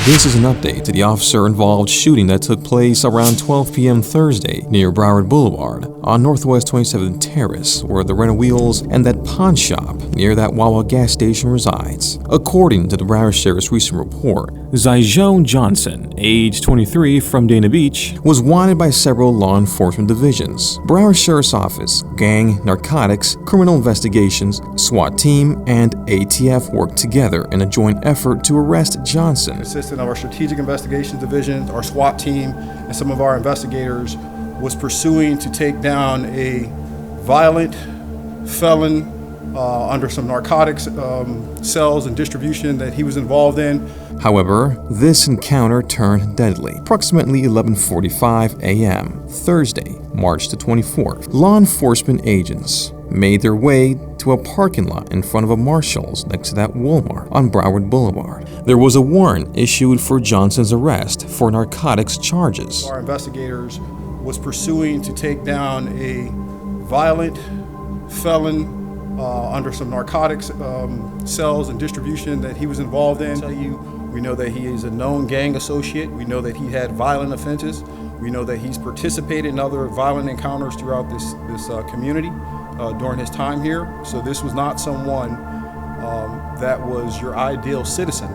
This is an update to the officer-involved shooting that took place around 12 p.m. Thursday near Broward Boulevard on Northwest 27th Terrace, where the rental wheels and that pawn shop near that Wawa gas station resides. According to the Broward Sheriff's recent report, Zy Shonne Johnson, age 23, from Dana Beach, was wanted by several law enforcement divisions. Broward Sheriff's Office, Gang, Narcotics, Criminal Investigations, SWAT Team, and ATF worked together in a joint effort to arrest Johnson. Consistent of our Strategic Investigations Division, our SWAT team, and some of our investigators was pursuing to take down a violent felon under some narcotics sales and distribution that he was involved in. However, this encounter turned deadly. Approximately 11:45 a.m. Thursday, March the 24th, law enforcement agents made their way to a parking lot in front of a Marshall's next to that Walmart on Broward Boulevard. There was a warrant issued for Johnson's arrest for narcotics charges. Our investigators was pursuing to take down a violent felon under some narcotics sales and distribution that he was involved in. We know that he is a known gang associate. We know that he had violent offenses. We know that he's participated in other violent encounters throughout this community during his time here. So this was not someone that was your ideal citizen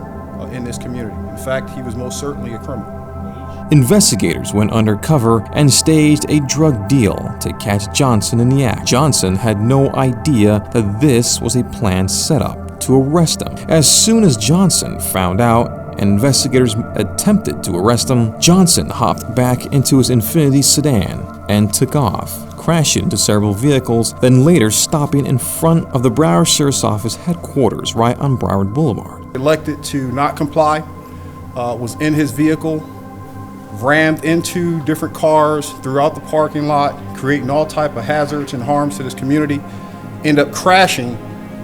in this community. In fact, he was most certainly a criminal. Investigators went undercover and staged a drug deal to catch Johnson in the act. Johnson had no idea that this was a planned setup to arrest him. As soon as Johnson found out and investigators attempted to arrest him, Johnson hopped back into his Infiniti sedan and took off, crashing into several vehicles, then later stopping in front of the Broward Sheriff's Office headquarters right on Broward Boulevard. Elected to not comply, was in his vehicle, rammed into different cars throughout the parking lot, creating all type of hazards and harms to this community, end up crashing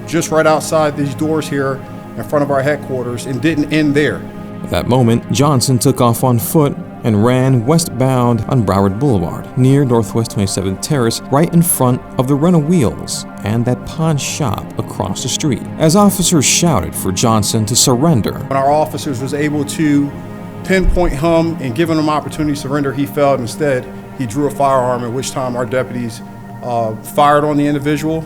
just right outside these doors here in front of our headquarters, and didn't end there. At that moment, Johnson took off on foot and ran westbound on Broward Boulevard near Northwest 27th Terrace, right in front of the rental wheels and that pawn shop across the street. As officers shouted for Johnson to surrender, when our officers was able to pinpoint him and give him an opportunity to surrender, he failed. Instead, he drew a firearm, at which time our deputies fired on the individual.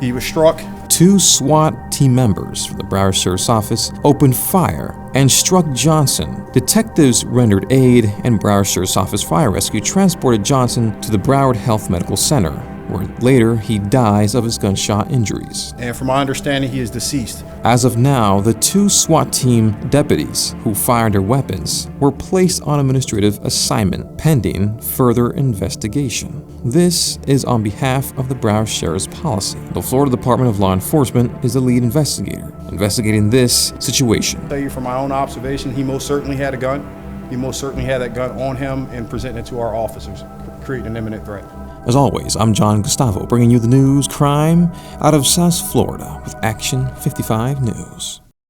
He was struck. Two SWAT team members from the Broward Sheriff's Office opened fire and struck Johnson. Detectives rendered aid, and Broward Sheriff's Office Fire Rescue transported Johnson to the Broward Health Medical Center, where later he dies of his gunshot injuries. And from my understanding, he is deceased. As of now, the two SWAT team deputies who fired their weapons were placed on administrative assignment pending further investigation. This is on behalf of the Broward Sheriff's Policy. The Florida Department of Law Enforcement is the lead investigator investigating this situation. I'll tell you from my own observation, he most certainly had a gun. He most certainly had that gun on him and presenting it to our officers, creating an imminent threat. As always, I'm John Gustavo, bringing you the news, crime out of South Florida with Action 55 News.